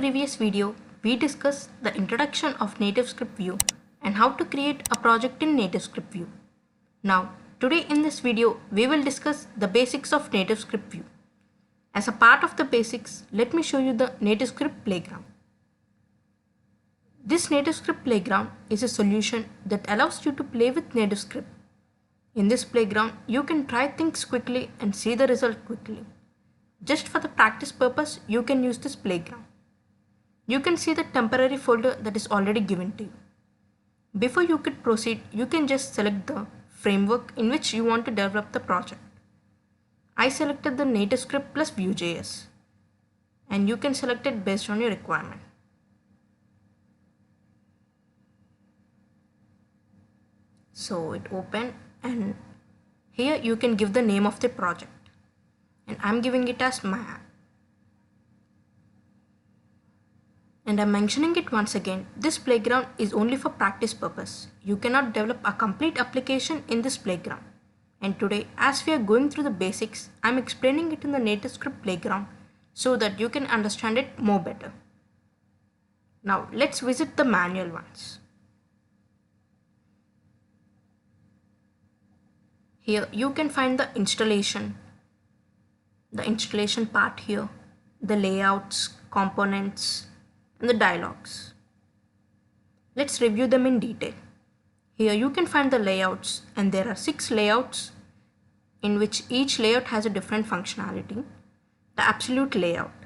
previous video, we discussed the introduction of nativescript view and how to create a project in nativescript view. Now, today in this video, we will discuss the basics of nativescript view. As a part of the basics, let me show you the nativescript playground. This nativescript playground is a solution that allows you to play with nativescript. In this playground, you can try things quickly and see the result quickly. Just for the practice purpose, you can use this playground. You can see the temporary folder that is already given to you. Before you could proceed, you can just select the framework in which you want to develop the project. I selected the nativescript plus Vue.js, and you can select it based on your requirement. So it opened, and here you can give the name of the project, and I'm giving it as my app. And I'm mentioning it once again, this playground is only for practice purpose. You cannot develop a complete application in this playground. And today, as we are going through the basics, I'm explaining it in the nativescript playground so that you can understand it more better. Now let's visit the manual ones. Here you can find the installation part here, the layouts, components, and the dialogues. Let's review them in detail. Here you can find the layouts, and there are 6 layouts in which each layout has a different functionality. The absolute layout.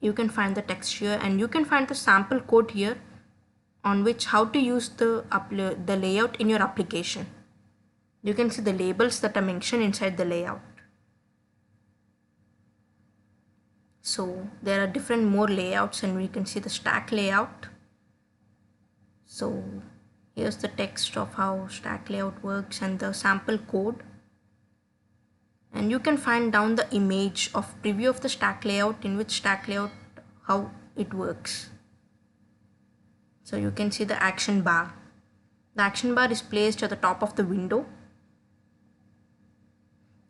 You can find the text here, and you can find the sample code here on which how to use the layout in your application. You can see the labels that are mentioned inside the layout. So there are different more layouts, and we can see the stack layout. So here's the text of how stack layout works and the sample code. And you can find down the image of preview of the stack layout, in which stack layout how it works. So you can see the action bar. The action bar is placed at the top of the window.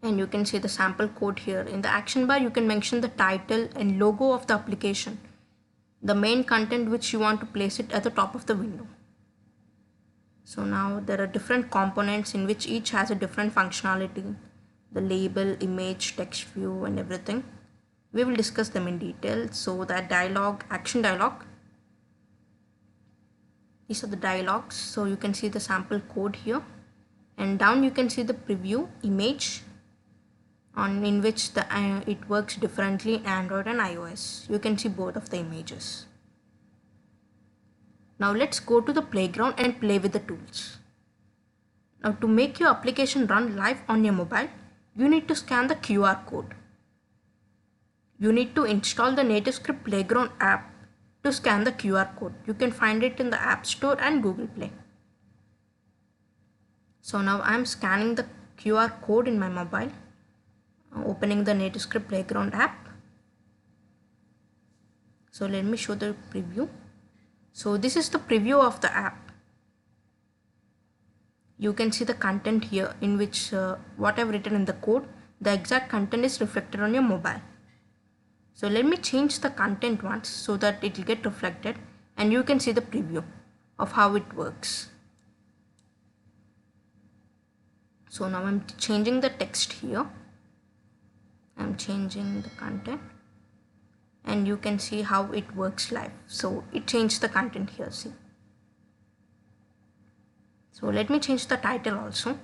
And you can see the sample code here. In the action bar, you can mention the title and logo of the application, the main content which you want to place it at the top of the window. So now there are different components in which each has a different functionality, the label, image, text view, and everything. We will discuss them in detail. So that dialog, action dialog, these are the dialogues. So you can see the sample code here, and down you can see the preview image in which it works differently in Android and iOS. You can see both of the images. Now let's go to the playground and play with the tools. Now to make your application run live on your mobile, you need to scan the QR code. You need to install the nativescript playground app to scan the QR code. You can find it in the App Store and Google Play. So now I'm scanning the QR code in my mobile. Opening the nativescript playground app. So let me show the preview. So this is the preview of the app. You can see the content here, in which what I've written in the code, the exact content is reflected on your mobile. So let me change the content once so that it will get reflected, and you can see the preview of how it works. So now I'm changing the text here. I'm changing the content, and you can see how it works live. So it changed the content here, see. So let me change the title also.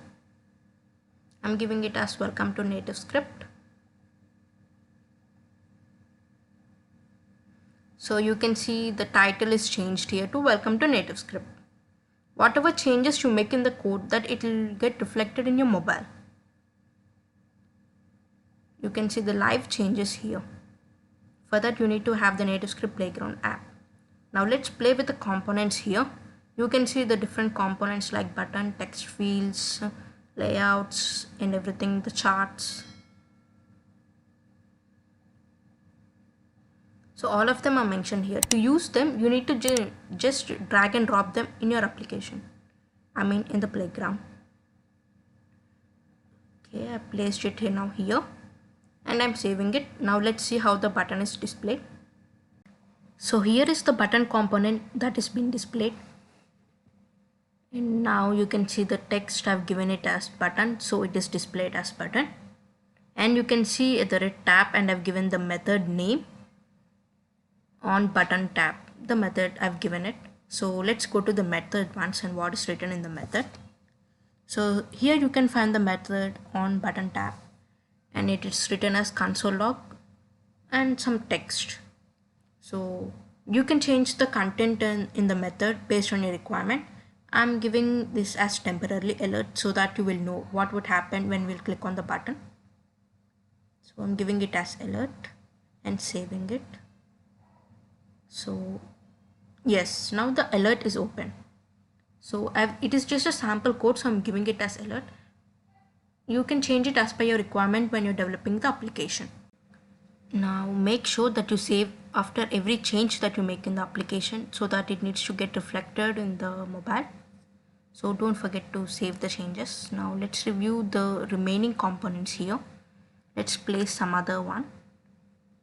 I'm giving it as welcome to nativescript. So you can see the title is changed here to welcome to nativescript. Whatever changes you make in the code, that it will get reflected in your mobile. You can see the live changes here. For that, you need to have the nativescript playground app. Now let's play with the components here. You can see the different components like button, text fields, layouts, and everything, the charts. So all of them are mentioned here. To use them, you need to just drag and drop them in your application. In the playground. Okay, I placed it here now here. And I'm saving it. Now let's see how the button is displayed. So here is the button component that is being displayed. And now you can see the text I've given it as button, so it is displayed as button. And you can see at the red tab, and I've given the method name on button tab, the method I've given it. So let's go to the method once and what is written in the method. So here you can find the method on button tab, and it is written as console log and some text. So you can change the content in the method based on your requirement. I'm giving this as temporarily alert so that you will know what would happen when we'll click on the button. So I'm giving it as alert and saving it. So yes, now the alert is open. So it is just a sample code, so I'm giving it as alert. You can change it as per your requirement when you're developing the application. Now make sure that you save after every change that you make in the application so that it needs to get reflected in the mobile. So don't forget to save the changes. Now let's review the remaining components here. Let's place some other one.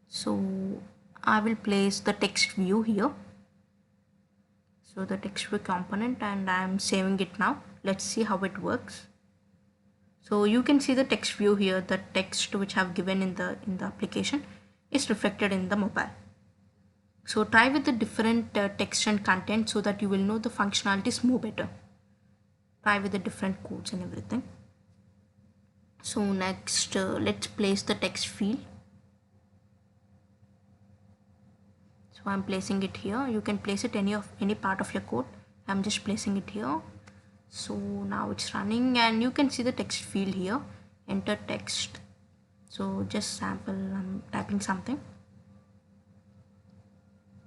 So I will place the text view here. So the text view component, and I'm saving it now. Let's see how it works. So you can see the text view here. The text which I've given in the application is reflected in the mobile. So try with the different text and content so that you will know the functionalities more better. Try with the different codes and everything. So next let's place the text field. So I'm placing it here. You can place it any part of your code. I'm just placing it here. So now it's running, and you can see the text field here. Enter text. So just sample, I'm typing something.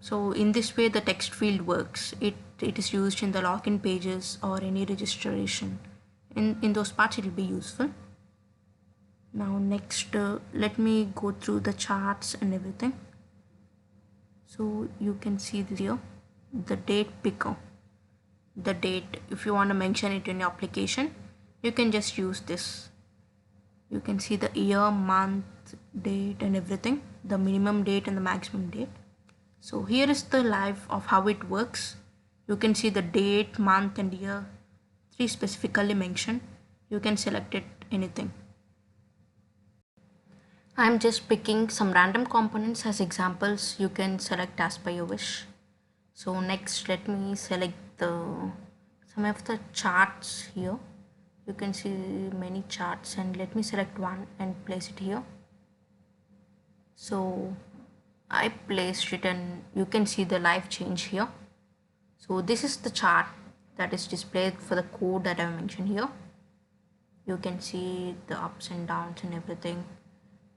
So in this way the text field works. It is used in the login pages or any registration. In those parts it will be useful. Now next let me go through the charts and everything. So you can see this here, the date picker. The date, if you want to mention it in your application, you can just use this. You can see the year, month, date and everything, the minimum date and the maximum date. So here is the live of how it works. You can see the date, month and year, 3 specifically mentioned. You can select it anything. I'm just picking some random components as examples. You can select as per your wish. So next let me select some of the charts here. You can see many charts, and let me select one and place it here. So I placed it, and you can see the live change here. So this is the chart that is displayed for the code that I mentioned here. You can see the ups and downs and everything.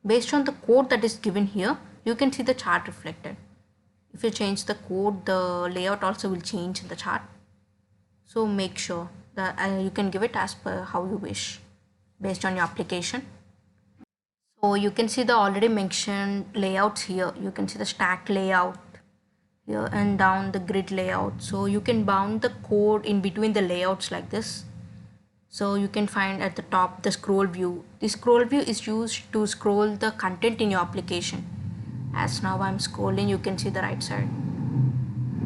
Based on the code that is given here, you can see the chart reflected. If you change the code, the layout also will change in the chart. So make sure that you can give it as per how you wish based on your application. So you can see the already mentioned layouts here. You can see the stack layout here and down the grid layout. So you can bound the code in between the layouts like this. So you can find at the top the scroll view. The scroll view is used to scroll the content in your application. As now I'm scrolling, you can see the right side.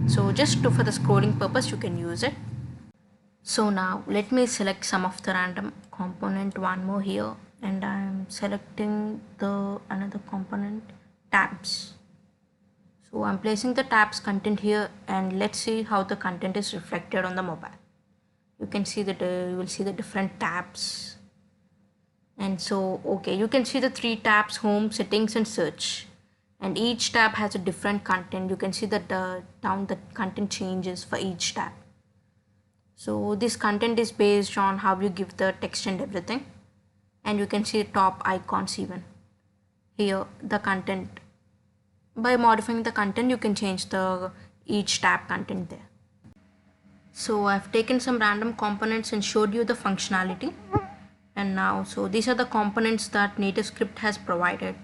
So just for the scrolling purpose, you can use it. So now let me select some of the random component, one more here, and I'm selecting the another component, tabs. So I'm placing the tabs content here, and let's see how the content is reflected on the mobile. You can see that you will see the different tabs. And so, okay, you can see the 3 tabs: home, settings and search. And each tab has a different content. You can see that down the content changes for each tab. So this content is based on how you give the text and everything. And you can see top icons even. Here the content. By modifying the content, you can change the each tab content there. So I've taken some random components and showed you the functionality. And now, so these are the components that nativescript has provided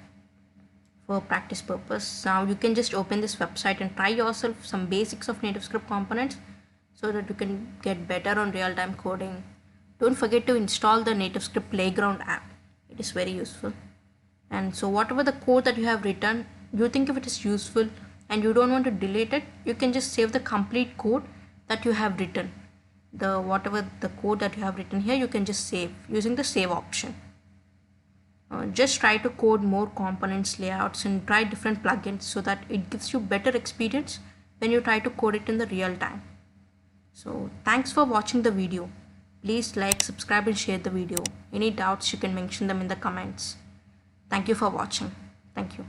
for practice purpose. Now you can just open this website and try yourself some basics of nativescript components so that you can get better on real-time coding. Don't forget to install the nativescript playground app. It is very useful. And so whatever the code that you have written, you think if it is useful, and you don't want to delete it, you can just save the complete code that you have written. Whatever the code that you have written here, you can just save using the save option. Just try to code more components, layouts, and try different plugins so that it gives you better experience when you try to code it in the real time. So thanks for watching the video. Please like, subscribe, and share the video. Any doubts, you can mention them in the comments. Thank you for watching. Thank you.